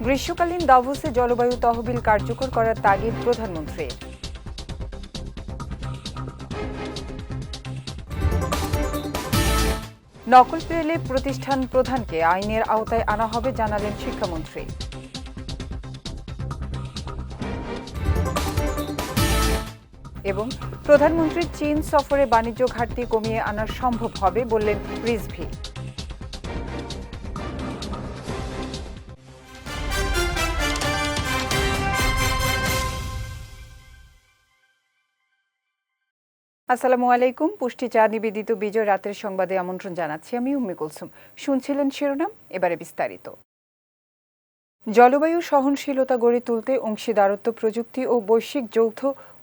গ্রীষ্মকালীন দাভোসে জলবায়ু তহবিল কার্যকর করার তাগিদ প্রধানমন্ত্রীর। নকল পেলে প্রতিষ্ঠান প্রধানকে আইনের আওতায় আনা হবে জানালেন শিক্ষামন্ত্রী। এবং প্রধানমন্ত্রীর চীন সফরে বাণিজ্য ঘাটতি কমিয়ে আনা সম্ভব হবে বললেন রিজভী। আসসালামু আলাইকুম। পুষ্টি চা নিবেদিত বিজয় রাতের সংবাদে আমন্ত্রণ জানাচ্ছি আমি উম্মে কুলসুম। শুনছিলেন শিরোনাম, এবারে বিস্তারিত। জলবায়ু সহনশীলতা গড়ে তুলতে অংশীদারত্ব প্রযুক্তি ও বৈশ্বিক যৌথ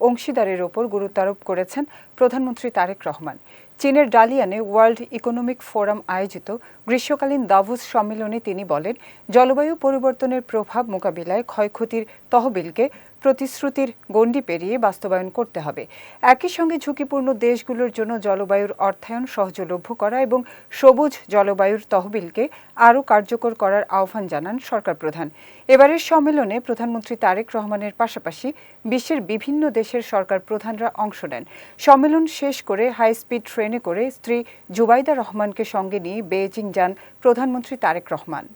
অংশীদারের ওপর গুরুত্ব আরোপ করেছেন প্রধানমন্ত্রী তারেক রহমান। চীনের ডালিয়ানে ওয়ার্ল্ড ইকোনমিক ফোরাম আয়োজিত গ্রীষ্মকালীন দাভোস সম্মেলনে তিনি বলেন, জলবায়ু পরিবর্তনের প্রভাব মোকাবিলায় ক্ষয়ক্ষতির তহবিলকে প্রতিশ্রুতির গণ্ডি পেরিয়ে বাস্তবায়ন করতে হবে। একই সঙ্গে ঝুঁকিপূর্ণ দেশগুলোর জন্য জলবায়ুর অর্থায়ন সহজলভ্য করা এবং সবুজ জলবায়ুর তহবিলকে আরও কার্যকর করার আহ্বান জানান সরকার প্রধান। এবারের সম্মেলনে প্রধানমন্ত্রী তারেক রহমানের পাশাপাশি বিশ্বের বিভিন্ন দেশের সরকার প্রধানরা অংশ নেন। সম্মেলন শেষ করে হাইস্পিড ট্রেনে করে স্ত্রী জুবাইদা রহমানকে সঙ্গে নিয়ে বেইজিং যান প্রধানমন্ত্রী তারেক রহমান।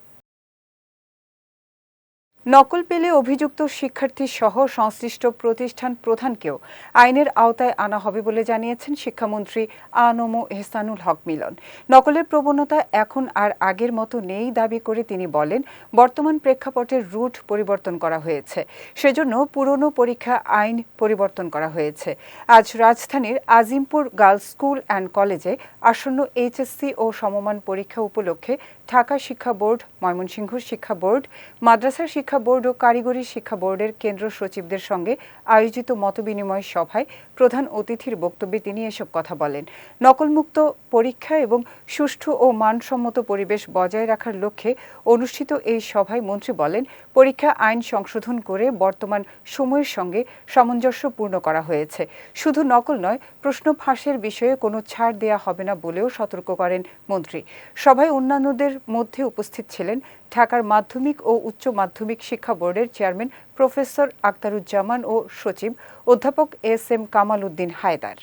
নকল পেলে অভিযুক্ত শিক্ষার্থী সহ সংশ্লিষ্ট প্রতিষ্ঠান প্রধানকেও আইনের আওতায় আনা হবে বলে জানিয়েছেন শিক্ষামন্ত্রী আ.ন.ম এহসানুল হক মিলন। নকলের প্রবণতা এখন আর আগের মতো নেই দাবি করে তিনি বলেন, বর্তমান প্রেক্ষাপটের রুট পরিবর্তন করা হয়েছে, সেজন্য পুরনো পরীক্ষা আইন পরিবর্তন করা হয়েছে। আজ রাজধানীর আজিমপুর গার্লস স্কুল অ্যান্ড কলেজে আসন্ন এইচএসসি ও সমমান পরীক্ষা উপলক্ষে ঢাকা শিক্ষা বোর্ড, ময়মনসিংহ শিক্ষা বোর্ড, মাদ্রাসা শিক্ষা বোর্ড ও কারিগরি শিক্ষা বোর্ডের কেন্দ্র সচিবদের সঙ্গে আয়োজিত মতবিনিময় সভায় প্রধান অতিথির বক্তব্যে তিনি এসব কথা বলেন। নকলমুক্ত পরীক্ষা এবং সুষ্ঠু ও মানসম্মত পরিবেশ বজায় রাখার লক্ষ্যে অনুষ্ঠিত এই সভায় মন্ত্রী বলেন, পরীক্ষা আইন সংশোধন করে বর্তমান সময়ের সঙ্গে সামঞ্জস্যপূর্ণ করা হয়েছে। শুধু নকল নয়, প্রশ্ন ফাঁসের বিষয়ে কোনো ছাড় দেয়া হবে না বলেও সতর্ক করেন মন্ত্রী। সভায় অন্যান্যদের মধ্যে উপস্থিত ছিলেন ঢাকার মাধ্যমিক ও উচ্চ মাধ্যমিক শিক্ষা বোর্ডের চেয়ারম্যান প্রফেসর আখতারুজ্জামান ও সচিব অধ্যাপক এস.এম. কামাল উদ্দিন হায়দার।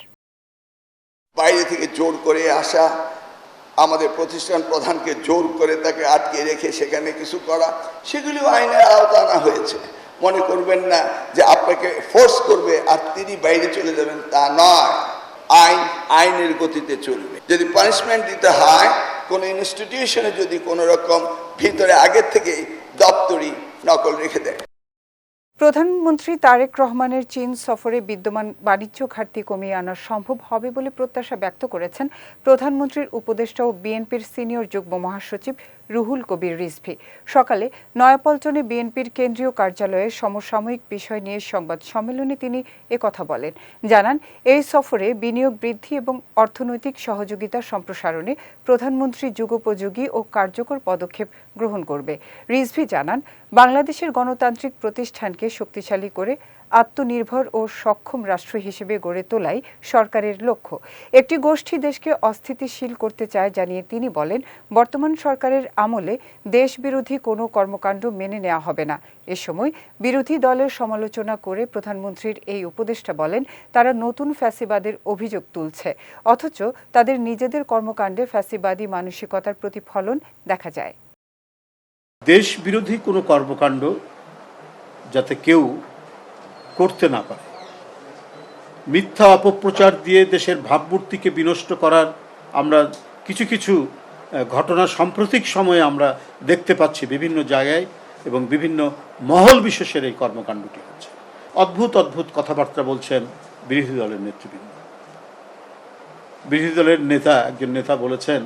বাইরে থেকে জোর করে আসা, আমাদের প্রতিষ্ঠান প্রধানকে জোর করে তাকে আটকে রেখে সেখানে কিছু করা, সেগুলিও আইনের আওতা আনা হয়েছে। মনে করবেন না যে আপনাকে ফোর্স করবে আর তিনি বাইরে চলে যাবেন, তা নয়। আইন আইনের গতিতে চলবে। যদি পানিশমেন্ট দিতে হয় কোনো ইনস্টিটিউশনে, যদি কোনো রকম ভিতরে আগের থেকেই দপ্তরি নকল রেখে দেয়। প্রধানমন্ত্রী তারেক রহমানের চীন সফরে বিদ্যমান বাণিজ্য ঘাটতি কমিয়ে আনা সম্ভব হবে বলে প্রত্যাশা ব্যক্ত করেছেন প্রধানমন্ত্রীর উপদেষ্টা ও বিএনপির সিনিয়র যুগ্ম মহাসচিব রুহুল কবির রিজভী। সকালে নয়াপল্টনে বিএনপির কেন্দ্রীয় কার্যালয়ে সমসাময়িক বিষয় নিয়ে সংবাদ সম্মেলনে তিনি একথা বলেন। জানান, এই সফরে বিনিয়োগ বৃদ্ধি এবং অর্থনৈতিক সহযোগিতা সম্প্রসারণে প্রধানমন্ত্রী যুগোপযোগী ও কার্যকর পদক্ষেপ গ্রহণ করবে। রিজভী জানান, বাংলাদেশের গণতান্ত্রিক প্রতিষ্ঠানকে শক্তিশালী করে আত্মনির্ভর ও সক্ষম রাষ্ট্র হিসেবে গড়ে তোলাই সরকারের লক্ষ্য। একটি গোষ্ঠী দেশকে অস্থিতিশীল করতে চায় জানিয়ে তিনি বলেন, বর্তমান সরকারের আমলে দেশবিরোধী কোনো কর্মকাণ্ড মেনে নেওয়া হবে না। এ সময় বিরোধী দলের সমালোচনা করে প্রধানমন্ত্রীর এই উপদেষ্টা বলেন, তারা নতুন ফ্যাসিবাদের অভিযোগ তুলছে, অথচ তাদের নিজেদের কর্মকাণ্ডে ফ্যাসিবাদী মানসিকতার প্রতিফলন দেখা যায়। দেশ বিরোধী কোনো কর্মকাণ্ড যাতে কেউ করতে না পারে, মিথ্যা অপপ্রচার দিয়ে দেশের ভাবমূর্তিকে বিনষ্ট করার আমরা কিছু কিছু ঘটনা সাম্প্রতিক সময়ে আমরা দেখতে পাচ্ছি বিভিন্ন জায়গায়, এবং বিভিন্ন মহল বিশেষের এই কর্মকাণ্ডটি হচ্ছে। অদ্ভুত অদ্ভুত কথাবার্তা বলছেন বিরোধী দলের নেতৃবৃন্দ। বিরোধী দলের একজন নেতা বলেছেন,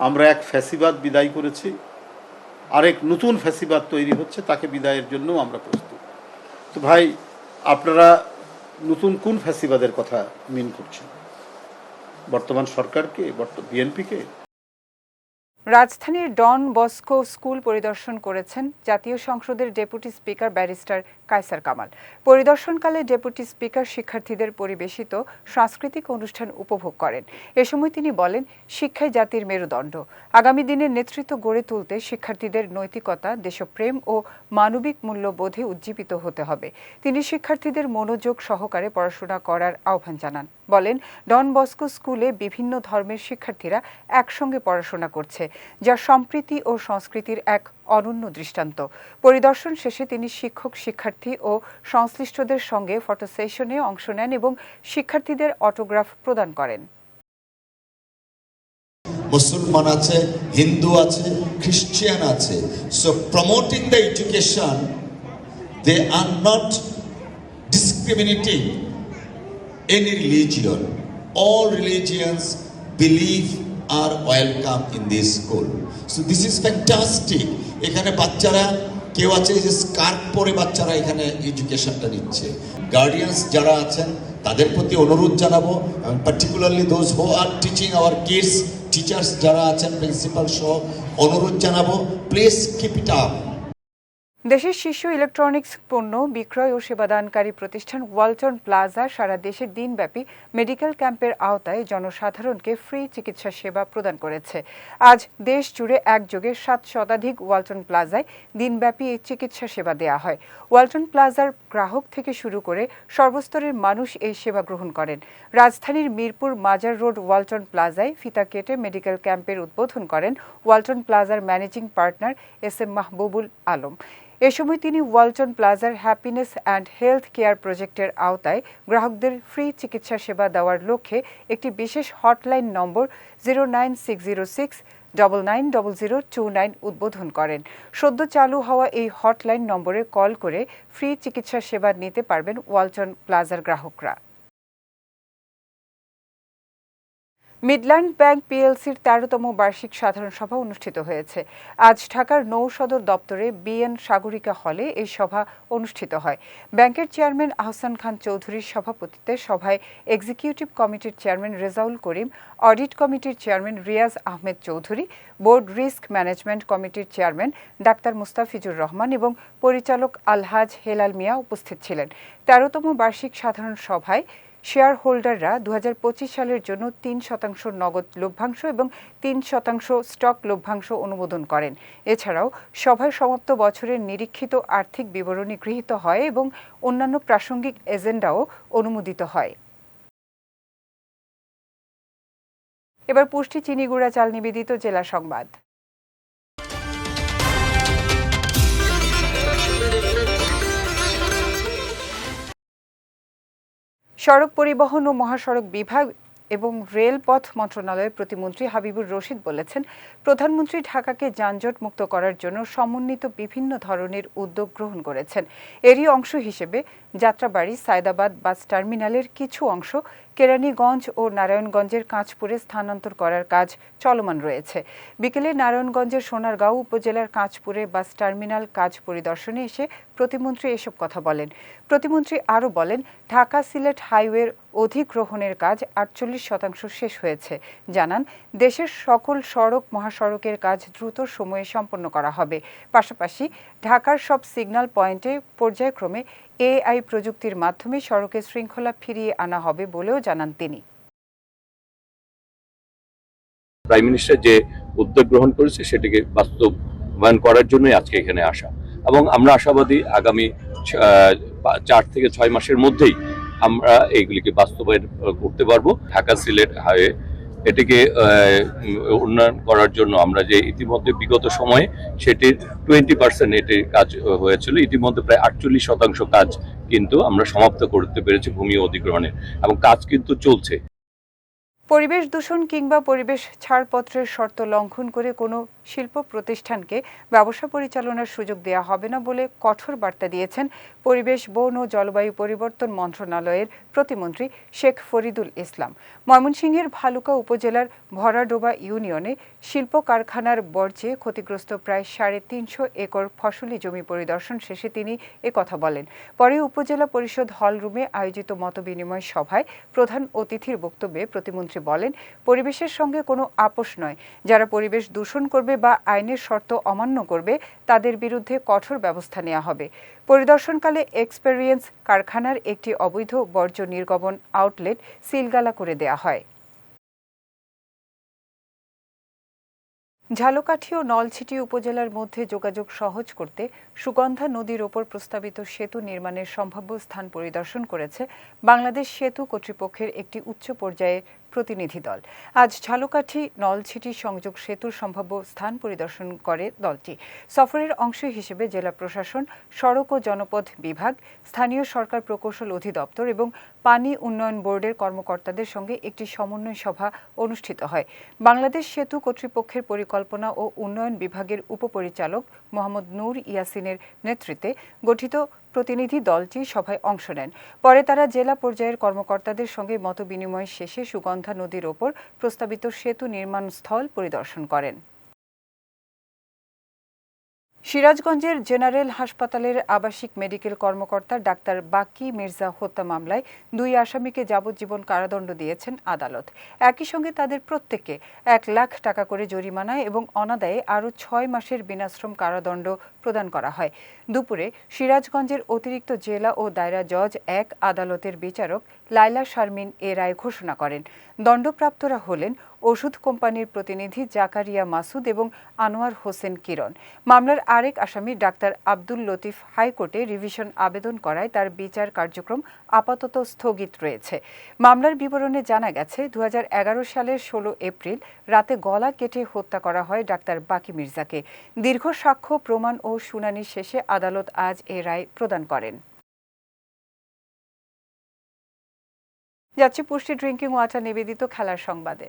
আমরা এক ফ্যাসিবাদ বিদায় করেছি, আরেক নতুন ফ্যাসিবাদ তৈরি হচ্ছে, তাকে বিদায়ের জন্য আমরা প্রস্তুত। তো ভাই, আপনারা নতুন কোন ফ্যাসিবাদের কথা মিন করছেন? বর্তমান সরকারকে, বিএনপিকে? রাজধানীর ডন বস্কো স্কুল পরিদর্শন করেছেন জাতীয় সংসদের deputy speaker barrister Kaiser Kamal. পরিদর্শনকালে ডেপুটি স্পিকার শিক্ষার্থীদের পরিবেশিত সাংস্কৃতিক অনুষ্ঠান উপভোগ করেন। এ সময় তিনি বলেন, শিক্ষাই জাতির মেরুদণ্ড। আগামী দিনের নেতৃত্ব গড়ে তুলতে শিক্ষার্থীদের নৈতিকতা, দেশপ্রেম ও মানবিক মূল্যবোধে উজ্জীবিত হতে হবে। তিনি শিক্ষার্থীদের মনোযোগ সহকারে পড়াশোনা করার আহ্বান জানান। বলেন, ডন বস্কো স্কুলে বিভিন্ন ধর্মের শিক্ষার্থীরা একসঙ্গে পড়াশোনা করছে, যা সম্প্রীতি ও সংস্কৃতির এক অনন্য দৃষ্টান্ত। পরিদর্শন শেষে তিনি শিক্ষক, শিক্ষার্থী ও সংশ্লিষ্টদের সঙ্গে ফটো সেশনে অংশ নেন এবং শিক্ষার্থীদের অটোগ্রাফ প্রদান করেন। মুসলমান আছে, হিন্দু আছে, খ্রিস্টান আছে। So promoting the education, they are not discriminating any religion. All religions believe are welcome in this school. So this is fantastic. এখানে বাচ্চারা কেউ আছে যে স্কার্ফ পরে বাচ্চারা এখানে এডুকেশনটা নিচ্ছে। গার্ডিয়ানস যারা আছেন তাদের প্রতি অনুরোধ জানাবো, particularly those who are teaching our kids, teachers যারা আছেন, প্রিন্সিপাল সহ অনুরোধ জানাবো, প্লিজ কিপ ইট আপ। দেশের শীর্ষ ইলেকট্রনিক্স পণ্য বিক্রয় ও সেবাদানকারী প্রতিষ্ঠান ওয়ালটন প্লাজা সারা দেশে দিনব্যাপী মেডিকেল ক্যাম্পের আওতায় জনসাধারণকে ফ্রি চিকিৎসা সেবা প্রদান করেছে। আজ দেশ জুড়ে একযোগে 7 শতাধিক ওয়ালটন প্লাজায় দিনব্যাপী এই চিকিৎসা সেবা দেওয়া হয়। ওয়ালটন প্লাজার গ্রাহক থেকে শুরু করে সর্বস্তরের মানুষ এই সেবা গ্রহণ করেন। রাজধানীর মিরপুর মাজার রোড ওয়ালটন প্লাজায় ফিতা কেটে মেডিকেল ক্যাম্পের উদ্বোধন করেন ওয়ালটন প্লাজার managing partner SM Mahbubul Alam. এ সময় তিনি ওয়ালটন প্লাজার হ্যাপিনেস অ্যান্ড হেলথ কেয়ার প্রজেক্টের আওতায় গ্রাহকদের ফ্রি চিকিৎসা সেবা দেওয়ার লক্ষ্যে একটি বিশেষ হটলাইন নম্বর 09606990029 উদ্বোধন করেন। সদ্য চালু হওয়া এই হটলাইন নম্বরে কল করে ফ্রি চিকিৎসা সেবা নিতে পারবেন ওয়ালটন প্লাজার গ্রাহকরা। মিডল্যান্ড ব্যাংক পিএলসির 13তম বার্ষিক সাধারণ সভা অনুষ্ঠিত হয়েছে। আজ ঢাকার নৌ সদর দপ্তরে BN সাগরিকা হলে এই সভা অনুষ্ঠিত হয়। ব্যাংকের চেয়ারম্যান আহসান খান চৌধুরীর সভাপতিত্বে সভায় এক্সিকিউটিভ কমিটির চেয়ারম্যান রেজাউল করিম, অডিট কমিটির chairman Riaz Ahmed Chowdhury, board risk management কমিটির চেয়ারম্যান ডাক্তার মুস্তাফিজুর রহমান এবং পরিচালক আলহাজ হেলাল মিয়া উপস্থিত ছিলেন। 13তম বার্ষিক সাধারণ সভায় শেয়ার হোল্ডাররা 2025 সালের জন্য 3% নগদ লভ্যাংশ এবং 3% স্টক লভ্যাংশ অনুমোদন করেন। এছাড়াও সভায় সমাপ্ত বছরের নিরীক্ষিত আর্থিক বিবরণী গৃহীত হয় এবং অন্যান্য প্রাসঙ্গিক এজেন্ডাও অনুমোদিত হয়। এবার পুষ্টি চিনিগুড়া চাল নিবেদিত জেলা সংবাদ। সড়ক পরিবহন ও মহাসড়ক বিভাগ এবং রেলপথ মন্ত্রণালয়ের প্রতিমন্ত্রী হাবিবুর রশিদ বলেছেন, প্রধানমন্ত্রী ঢাকাকে যানজট মুক্ত করার জন্য সমন্বিত বিভিন্ন ধরনের উদ্যোগ গ্রহণ করেছেন। এরই অংশ হিসেবে যাত্রাবাড়ী সায়দাবাদ বাস টার্মিনালের কিছু অংশ কেরানীগঞ্জ ও নারায়ণগঞ্জের কাঁচপুরে স্থানান্তর করার কাজ চলমান রয়েছে। বিকেলে নারায়ণগঞ্জের সোনারগাঁও উপজেলার কাঁচপুরে বাস টার্মিনাল কাজ পরিদর্শনে এসে প্রতিমন্ত্রী এসব কথা বলেন। প্রতিমন্ত্রী আরও বলেন, ঢাকা সিলেট হাইওয়ের অধিগ্রহণের কাজ 48% শেষ হয়েছে। জানান, দেশের সকল সড়ক মহাসড়কের কাজ দ্রুত সময়ে সম্পন্ন করা হবে। পাশাপাশি ঢাকার সব সিগন্যাল পয়েন্টে পর্যায়ক্রমে AI প্রযুক্তির মাধ্যমে সড়কের শৃঙ্খলা ফিরিয়ে আনা হবে বলেও জানান তিনি। প্রাইম মিনিস্টার যে উদ্যোগ গ্রহণ করেছে সেটিকে বাস্তবায়ন করার জন্যই আজকে এখানে আসা, এবং আমরা আশাবাদী আগামী 4 থেকে 6 মাসের মধ্যেই আমরা এইগুলিকে বাস্তবায়ন করতে পারবো। ঢাকা সিলেট হাইওয়ে এটিকে উন্নয়ন করার জন্য আমরা যে ইতিমধ্যে বিগত সময়ে সেটির 20% এটির কাজ হয়েছিল, ইতিমধ্যে প্রায় 48% কাজ কিন্তু আমরা সমাপ্ত করতে পেরেছি ভূমি অধিগ্রহণের, এবং কাজ কিন্তু চলছে। পরিবেশ দূষণ কিংবা পরিবেশ ছাড়পত্রের শর্ত লঙ্ঘন করে কোনো শিল্প প্রতিষ্ঠানকে ব্যবসা পরিচালনার সুযোগ দেওয়া হবে না বলে কঠোর বার্তা দিয়েছেন পরিবেশ, বন ও জলবায়ু পরিবর্তন মন্ত্রণালয়ের প্রতিমন্ত্রী শেখ ফরিদুল ইসলাম। ময়মনসিংহের ভালুকা উপজেলার ভরাডোবা ইউনিয়নে শিল্প কারখানার বর্জ্যে ক্ষতিগ্রস্ত প্রায় 350 একর ফসলি জমি পরিদর্শন শেষে তিনি একথা বলেন। পরে উপজেলা পরিষদ হলরুমে আয়োজিত মতবিনিময় সভায় প্রধান অতিথির বক্তব্যে প্রতিমন্ত্রী বলেন, পরিবেশের সঙ্গে কোনো আপোষ নয়। যারা পরিবেশ দূষণ করবে বা আইনের শর্ত অমান্য করবে তাদের বিরুদ্ধে কঠোর ব্যবস্থা নেওয়া হবে। পরিদর্শনকালে এক্সপেরিয়েন্স কারখানার একটি অবৈধ বর্জ্য নির্গমন আউটলেট সিলগালা করে দেয়া হয়। ঝালকাঠি ও নলছিটি উপজেলার মধ্যে যোগাযোগ সহজ করতে সুগন্ধা নদীর ওপর প্রস্তাবিত সেতু নির্মাণের সম্ভাব্য স্থান পরিদর্শন করেছে বাংলাদেশ সেতু কর্তৃপক্ষের একটি উচ্চ পর্যায়ের প্রতিনিধি দল। আজ ঝালকাঠি নলছিটি সংযোগ সেতুর সম্ভাব্য স্থান পরিদর্শন করে দলটি। সফরের অংশ হিসেবে জেলা প্রশাসন, সড়ক ও জনপথ বিভাগ, স্থানীয় সরকার প্রকৌশল অধিদপ্তর এবং পানি উন্নয়ন বোর্ডের কর্মকর্তাদের সঙ্গে একটি সমন্বয় সভা অনুষ্ঠিত হয়। বাংলাদেশ সেতু কর্তৃপক্ষের পরিকল্পনা ও উন্নয়ন বিভাগের উপপরিচালক মোহাম্মদ নূর ইয়াসিনের নেতৃত্বে গঠিত প্রতিনিধি দলটি সভায় অংশ নেন। পরে তারা জেলা পর্যায়ের কর্মকর্তাদের সঙ্গে মতবিনিময় শেষে সুগন্ধা নদীর ওপর প্রস্তাবিত সেতু নির্মাণ স্থল পরিদর্শন করেন। সিরাজগঞ্জের জেনারেল হাসপাতালের আবাসিক মেডিকেল কর্মকর্তা ডাক্তার বাকি মির্জা হত্যা মামলায় 2 আসামিকে যাবজ্জীবন কারাদণ্ড দিয়েছেন আদালত। একই সঙ্গে তাদের প্রত্যেককে 1 লাখ টাকা করে জরিমানা এবং অনাদায়ে আরও 6 মাসের বিনাশ্রম কারাদণ্ড প্রদান করা হয়। দুপুরে সিরাজগঞ্জের অতিরিক্ত জেলা ও দায়রা জজ 1 আদালতের বিচারক লাইলা শারমিন এ রায় ঘোষণা করেন। দণ্ডপ্রাপ্তরা হলেন ওষুধ কোম্পানির প্রতিনিধি জাকারিয়া মাসুদ এবং আনোয়ার হোসেন কিরণ। মামলার আরেক আসামি ডাক্তার আব্দুল লতিফ হাইকোর্টে রিভিশন আবেদন করায় তার বিচার কার্যক্রম আপাতত স্থগিত রয়েছে। মামলার বিবরণে জানা গেছে, 2011 সালের 16 এপ্রিল রাতে গলা কেটে হত্যা করা হয় ডাক্তার বাকি মির্জাকে। দীর্ঘ সাক্ষ্য প্রমাণ ও শুনানি শেষে আদালত আজ এ রায় প্রদান করেন। যাচ্ছে পুষ্টি ড্রিঙ্কিং ওয়াটার নিবেদিত খেলার সংবাদে।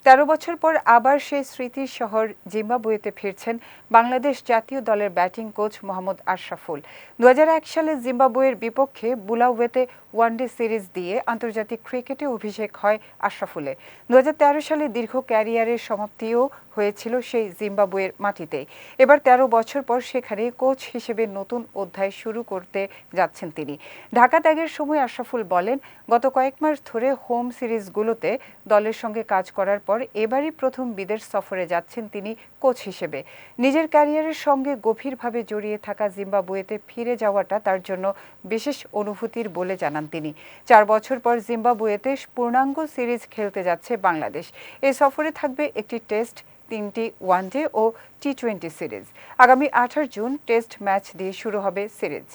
13 বছর পর আবার সেই স্মৃতির শহর জিম্বাবুয়েতে ফিরছেন বাংলাদেশ জাতীয় দলের ব্যাটিং কোচ মোহাম্মদ আশরাফুল। 2001 সালে জিম্বাবুয়ের বিপক্ষে বুলাওয়েতে ওয়ানডে সিরিজ দিয়ে আন্তর্জাতিক ক্রিকেটে অভিষেক হয় আশরাফুলের। 2013 সালে দীর্ঘ ক্যারিয়ারের সমাপ্তিও হয়েছিল সেই জিম্বাবুয়ের মাটিতেই। এবার 13 বছর পর সেখানে কোচ হিসেবে নতুন অধ্যায় শুরু করতে যাচ্ছেন তিনি। ঢাকা ত্যাগের সময় আশরাফুল বলেন, গত কয়েক মাস ধরে হোম সিরিজগুলোতে দলের সঙ্গে কাজ করার পর এবারই প্রথম বিদেশ সফরে যাচ্ছেন তিনি কোচ হিসেবে। নিজের ক্যারিয়ারের সঙ্গে গভীরভাবে জড়িয়ে থাকা জিম্বাবুয়েতে ফিরে যাওয়াটা তার জন্য বিশেষ অনুভূতির বলে জানান তিনি। 4 বছর পর জিম্বাবুয়েতে পূর্ণাঙ্গ সিরিজ খেলতে যাচ্ছে বাংলাদেশ। এই সফরে থাকবে একটি টেস্ট, 3টি ওয়ানডে ও টি20 সিরিজ। আগামী 18 জুন টেস্ট ম্যাচ দিয়ে শুরু হবে সিরিজ।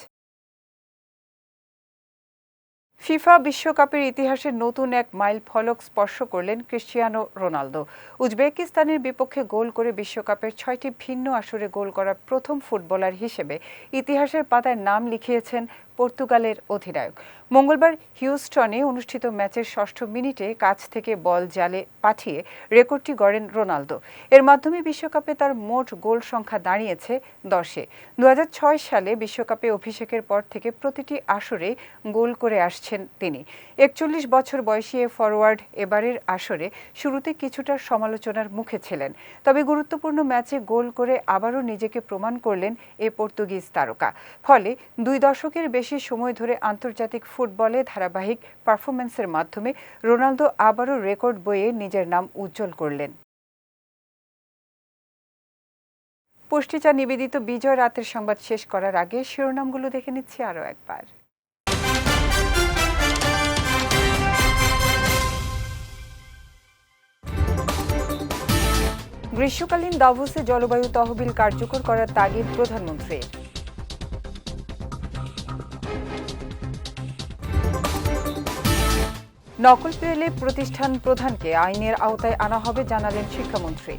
ফিফা বিশ্বকাপের ইতিহাসে নতুন এক মাইল ফলক স্পর্শ করলেন ক্রিস্টিয়ানো রোনালদো। উজবেকিস্তানের বিপক্ষে গোল করে বিশ্বকাপের 6টি ভিন্ন আসরে গোল করা প্রথম ফুটবলার হিসেবে ইতিহাসের পাতায় নাম লিখিয়েছেন পর্তুগালের অধিনায়ক। মঙ্গলবার হিউস্টনে অনুষ্ঠিত ম্যাচের 6ষ্ঠ মিনিটে কাছ থেকে বল জালে পাঠিয়ে রেকর্ডটি গড়েন রোনালদো। এর মাধ্যমে বিশ্বকাপে তার মোট গোল সংখ্যা দাঁড়িয়েছে 10-এ। 2006 সালে বিশ্বকাপে অভিষেকের পর থেকে প্রতিটি আসরে গোল করে আসছেন তিনি। 41 বছর বয়সী এ ফরোয়ার্ড এবারের আসরে শুরুতে কিছুটা সমালোচনার মুখে ছিলেন, তবে গুরুত্বপূর্ণ ম্যাচে গোল করে আবারও নিজেকে প্রমাণ করলেন এ পর্তুগিজ তারকা। ফলে 2 দশকের বেশি সময় ধরে আন্তর্জাতিক ফুটবলে ধারাবাহিক পারফরম্যান্সের মাধ্যমে রোনালদো আবারও রেকর্ড বইয়ে নিজের নাম উজ্জ্বল করলেন। পুষ্টিচা নিবেদিত বিজয় রাতের সংবাদ শেষ করার আগে শিরোনামগুলো দেখে নিচ্ছি আরও একবার। গ্রীষ্মকালীন দাভোসে জলবায়ু তহবিল কার্যকর করার তাগিদ প্রধানমন্ত্রীর। নকল পেলে প্রতিষ্ঠান প্রধানকে আইনের আওতায় আনা হবে জানালেন শিক্ষামন্ত্রী।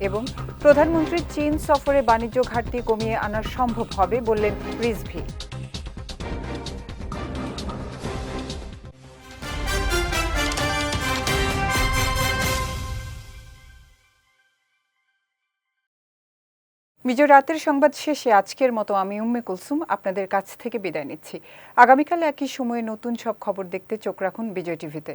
এবং প্রধানমন্ত্রীর চীন সফরে বাণিজ্য ঘাটতি কমিয়ে আনা সম্ভব হবে বললেন রিজভী। বিজয় রাতের সংবাদ শেষে আজকের মতো আমি উম্মে কুলসুম আপনাদের কাছ থেকে বিদায় নিচ্ছি। আগামীকাল একই সময়ে নতুন সব খবর দেখতে চোখ রাখুন বিজয় টিভিতে।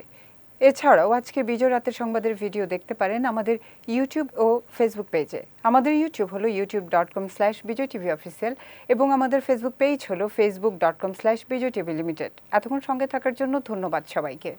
এছাড়াও আজকে বিজয় রাতের সংবাদের ভিডিও দেখতে পারেন আমাদের ইউটিউব ও ফেসবুক পেজে। আমাদের ইউটিউব হলো youtube.com/BijayTVOfficial এবং আমাদের ফেসবুক পেজ হলো facebook.com/BijayTVLimited। এতক্ষণ সঙ্গে থাকার জন্য ধন্যবাদ সবাইকে।